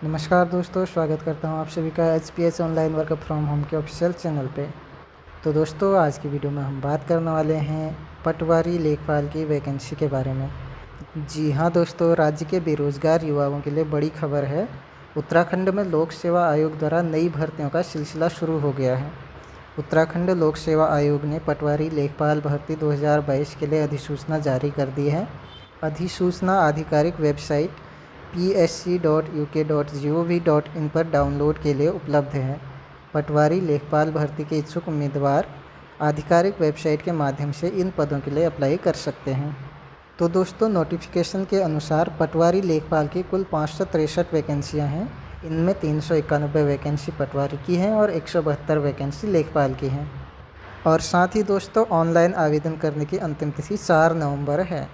नमस्कार दोस्तों, स्वागत करता हूं आप सभी का HPS online work from home के ऑफिशियल चैनल पे। तो दोस्तों, आज की वीडियो में हम बात करने वाले हैं पटवारी लेखपाल की वैकेंसी के बारे में। जी हाँ दोस्तों, राज्य के बेरोजगार युवाओं के लिए बड़ी खबर है। उत्तराखंड में लोक सेवा आयोग द्वारा नई भर्तियों का सिलसिला शुरू हो गया है। उत्तराखंड लोक सेवा आयोग ने पटवारी लेखपाल भर्ती 2022 के लिए अधिसूचना जारी कर दी है। अधिसूचना आधिकारिक वेबसाइट psc.uk.gov.in पर डाउनलोड के लिए उपलब्ध है। पटवारी लेखपाल भर्ती के इच्छुक उम्मीदवार आधिकारिक वेबसाइट के माध्यम से इन पदों के लिए अप्लाई कर सकते हैं। तो दोस्तों, नोटिफिकेशन के अनुसार पटवारी लेखपाल की कुल 563 वैकेंसियाँ हैं। इनमें 391 वैकेंसी पटवारी की हैं और 172 वैकेंसी लेखपाल की हैं। और साथ ही दोस्तों, ऑनलाइन आवेदन करने की अंतिम तिथि 4 नवंबर है।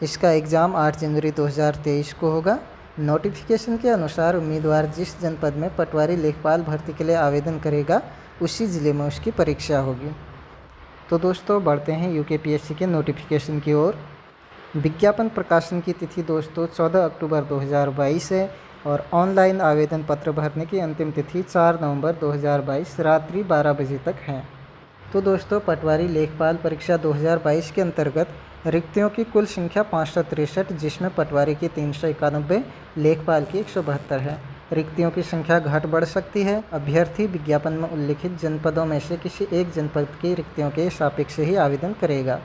इसका एग्ज़ाम 8 जनवरी 2023 को होगा। नोटिफिकेशन के अनुसार उम्मीदवार जिस जनपद में पटवारी लेखपाल भर्ती के लिए आवेदन करेगा, उसी ज़िले में उसकी परीक्षा होगी। तो दोस्तों, बढ़ते हैं यूकेपीएससी के नोटिफिकेशन की ओर। विज्ञापन प्रकाशन की तिथि दोस्तों 14 अक्टूबर 2022 है और ऑनलाइन आवेदन पत्र भरने की अंतिम तिथि 4 नवंबर 2022 रात्रि 12 बजे तक है। तो दोस्तों, पटवारी लेखपाल परीक्षा 2022 के अंतर्गत रिक्तियों की कुल संख्या 563, जिसमें पटवारी की 391, लेखपाल की 172 है। रिक्तियों की संख्या घट बढ़ सकती है। अभ्यर्थी विज्ञापन में उल्लिखित जनपदों में से किसी एक जनपद की रिक्तियों के सापेक्ष ही आवेदन करेगा।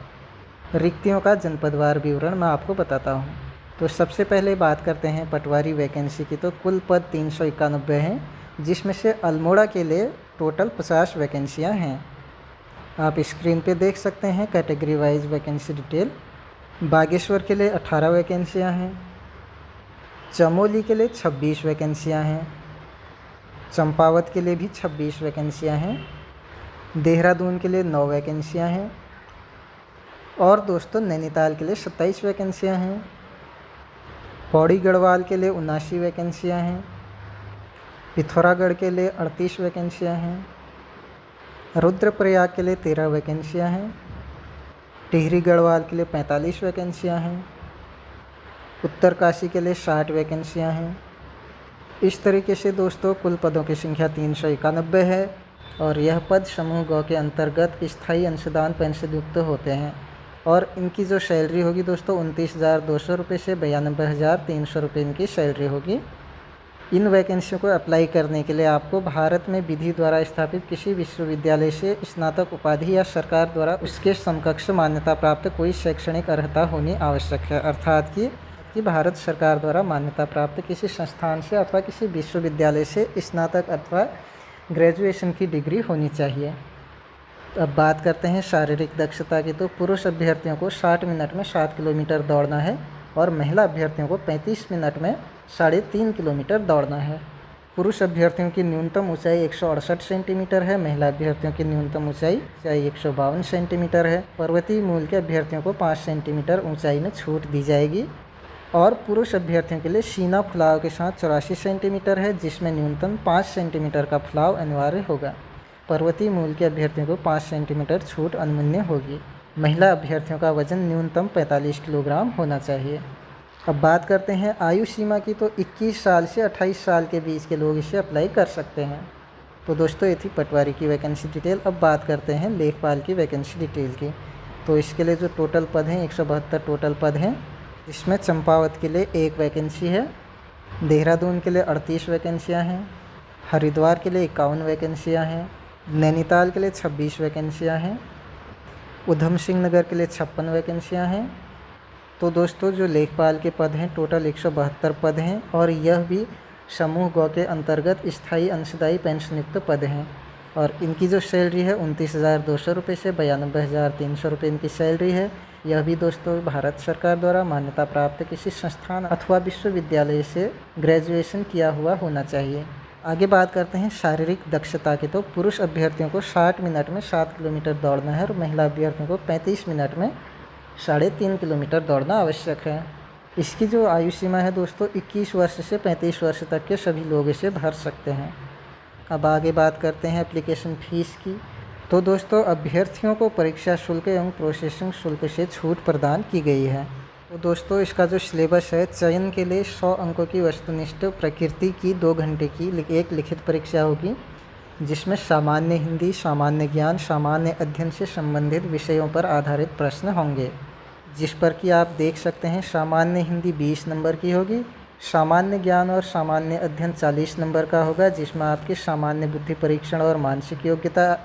रिक्तियों का जनपदवार विवरण मैं आपको बताता हूँ। तो सबसे पहले बात करते हैं पटवारी वैकेंसी की। तो कुल पद 391 हैं, जिसमें से अल्मोड़ा के लिए टोटल 50 वैकेंसियाँ हैं। आप स्क्रीन पे देख सकते हैं category wise vacancy detail. Bageshwar के लिए 18 वैकेंसियाँ हैं। चमोली के लिए 26 वैकेंसियाँ हैं। चंपावत के लिए भी 26 वैकेंसियाँ हैं। देहरादून के लिए 9 वैकेंसियाँ हैं। और दोस्तों, नैनीताल के लिए 27 वैकेंसियाँ हैं। पौड़ी गढ़वाल के लिए 79 वैकेंसियाँ हैं। पिथौरागढ़ के लिए 38 वैकेंसियाँ हैं। रुद्रप्रयाग के लिए 13 वैकेंसियाँ हैं। टिहरी गढ़वाल के लिए 45 वैकेंसियाँ हैं। उत्तरकाशी के लिए 60 वैकेंसियाँ हैं। इस तरीके से दोस्तों, कुल पदों की संख्या 391 है और यह पद समूह ग के अंतर्गत स्थायी अंशदान पेंशन युक्त होते हैं। और इनकी जो सैलरी होगी दोस्तों 29,200 रुपये से 92,300 रुपये इनकी सैलरी होगी। इन वैकेंसियों को अप्लाई करने के लिए आपको भारत में विधि द्वारा स्थापित किसी विश्वविद्यालय से स्नातक उपाधि या सरकार द्वारा उसके समकक्ष मान्यता प्राप्त कोई शैक्षणिक अर्हता होनी आवश्यक है। अर्थात कि भारत सरकार द्वारा मान्यता प्राप्त किसी संस्थान से अथवा किसी विश्वविद्यालय से स्नातक अथवा ग्रेजुएशन की डिग्री होनी चाहिए। अब बात करते हैं शारीरिक दक्षता की। तो पुरुष अभ्यर्थियों को 60 मिनट में 7 किलोमीटर दौड़ना है और महिला अभ्यर्थियों को 35 मिनट में 3.5 किलोमीटर दौड़ना है। पुरुष अभ्यर्थियों की न्यूनतम ऊंचाई 168 सेंटीमीटर है। महिला अभ्यर्थियों की न्यूनतम ऊंचाई 152 सेंटीमीटर है। पर्वतीय मूल के अभ्यर्थियों को 5 सेंटीमीटर ऊंचाई में छूट दी जाएगी। और पुरुष अभ्यर्थियों के लिए सीना फुलाव के साथ 84 सेंटीमीटर है, जिसमें न्यूनतम 5 सेंटीमीटर का फुलाव अनिवार्य होगा। पर्वतीय मूल के अभ्यर्थियों को 5 सेंटीमीटर छूट अनुमन्य होगी। महिला अभ्यर्थियों का वजन न्यूनतम 45 किलोग्राम होना चाहिए। अब बात करते हैं आयु सीमा की। तो 21 साल से 28 साल के बीच के लोग इसे अप्लाई कर सकते हैं। तो दोस्तों, ये थी पटवारी की वैकेंसी डिटेल। अब बात करते हैं लेखपाल की वैकेंसी डिटेल की। तो इसके लिए जो टोटल पद हैं 172 टोटल पद हैं, जिसमें चंपावत के लिए 1 वैकेंसी है। देहरादून के लिए 38 वैकेंसियाँ हैं। हरिद्वार के लिए 51 वैकेंसियाँ हैं। नैनीताल के लिए 26 वैकेंसियाँ हैं। उधम सिंह नगर के लिए 56 वैकेंसियाँ हैं। तो दोस्तों, जो लेखपाल के पद हैं टोटल 172 पद हैं और यह भी समूह ग के अंतर्गत स्थायी अंशदायी पेंशनयुक्त पद हैं। और इनकी जो सैलरी है 29,200 रुपये से 92,300 रुपये इनकी सैलरी है। यह भी दोस्तों भारत सरकार द्वारा मान्यता प्राप्त किसी संस्थान अथवा विश्वविद्यालय से ग्रेजुएशन किया हुआ होना चाहिए। आगे बात करते हैं शारीरिक दक्षता की। तो पुरुष अभ्यर्थियों को 60 मिनट में 7 किलोमीटर दौड़ना है और महिला अभ्यर्थियों को 35 मिनट में 3.5 किलोमीटर दौड़ना आवश्यक है। इसकी जो आयु सीमा है दोस्तों 21 वर्ष से 35 वर्ष तक के सभी लोग इसे भर सकते हैं। अब आगे बात करते हैं एप्लीकेशन फ़ीस की। तो दोस्तों, अभ्यर्थियों को परीक्षा शुल्क एवं प्रोसेसिंग शुल्क से छूट प्रदान की गई है। तो दोस्तों इसका जो सिलेबस है, चयन के लिए 100 अंकों की वस्तुनिष्ठ प्रकृति की 2 घंटे की एक लिखित परीक्षा होगी, जिसमें सामान्य हिंदी, सामान्य ज्ञान, सामान्य अध्ययन से संबंधित विषयों पर आधारित प्रश्न होंगे। जिस पर कि आप देख सकते हैं, सामान्य हिंदी 20 नंबर की होगी, सामान्य ज्ञान और सामान्य अध्ययन 40 नंबर का होगा, जिसमें आपके सामान्य बुद्धि परीक्षण और मानसिक योग्यता,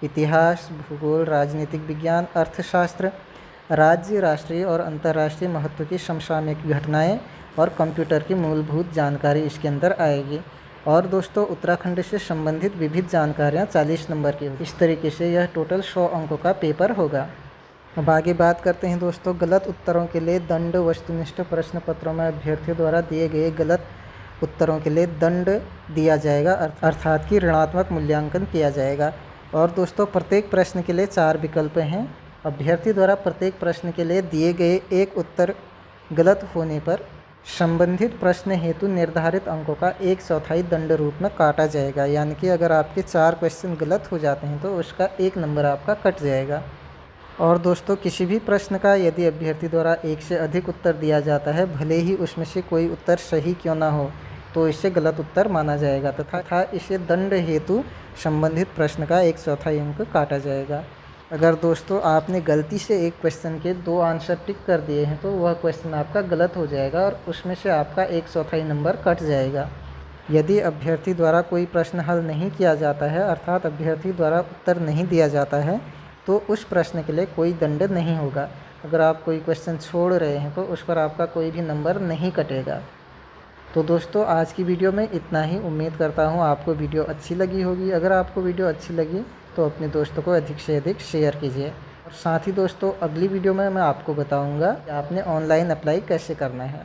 इतिहास, भूगोल, राजनीतिक विज्ञान, अर्थशास्त्र, राज्य, राष्ट्रीय और अंतर्राष्ट्रीय महत्व की समसामयिक घटनाएं और कंप्यूटर की मूलभूत जानकारी इसके अंदर आएगी। और दोस्तों उत्तराखंड से संबंधित विविध जानकारियाँ 40 नंबर की होगी। इस तरीके से यह टोटल 100 अंकों का पेपर होगा। अब आगे बात करते हैं दोस्तों गलत उत्तरों के लिए दंड। वस्तुनिष्ठ प्रश्न पत्रों में अभ्यर्थियों द्वारा दिए गए गलत उत्तरों के लिए दंड दिया जाएगा, अर्थात कि ऋणात्मक मूल्यांकन किया जाएगा। और दोस्तों प्रत्येक प्रश्न के लिए 4 विकल्प हैं। अभ्यर्थी द्वारा प्रत्येक प्रश्न के लिए दिए गए एक उत्तर गलत होने पर संबंधित प्रश्न हेतु निर्धारित अंकों का 1/4 दंड रूप में काटा जाएगा। यानी कि अगर आपके 4 क्वेश्चन गलत हो जाते हैं तो उसका 1 नंबर आपका कट जाएगा। और दोस्तों किसी भी प्रश्न का यदि अभ्यर्थी द्वारा 1 से अधिक उत्तर दिया जाता है, भले ही उसमें से कोई उत्तर सही क्यों ना हो, तो इसे गलत उत्तर माना जाएगा तथा इसे दंड हेतु संबंधित प्रश्न का 1/4 अंक काटा जाएगा। अगर दोस्तों आपने गलती से एक क्वेश्चन के 2 आंसर टिक कर दिए हैं तो वह क्वेश्चन आपका गलत हो जाएगा और उसमें से आपका 1/4 नंबर कट जाएगा। यदि अभ्यर्थी द्वारा कोई प्रश्न हल नहीं किया जाता है, अर्थात अभ्यर्थी द्वारा उत्तर नहीं दिया जाता है, तो उस प्रश्न के लिए कोई दंड नहीं होगा। अगर आप कोई क्वेश्चन छोड़ रहे हैं तो उस पर आपका कोई भी नंबर नहीं कटेगा। तो दोस्तों आज की वीडियो में इतना ही। उम्मीद करता हूँ आपको वीडियो अच्छी लगी होगी। अगर आपको वीडियो अच्छी लगी तो अपने दोस्तों को अधिक से अधिक शेयर कीजिए। और साथ ही दोस्तों अगली वीडियो में मैं आपको बताऊँगा कि आपने ऑनलाइन अप्लाई कैसे करना है।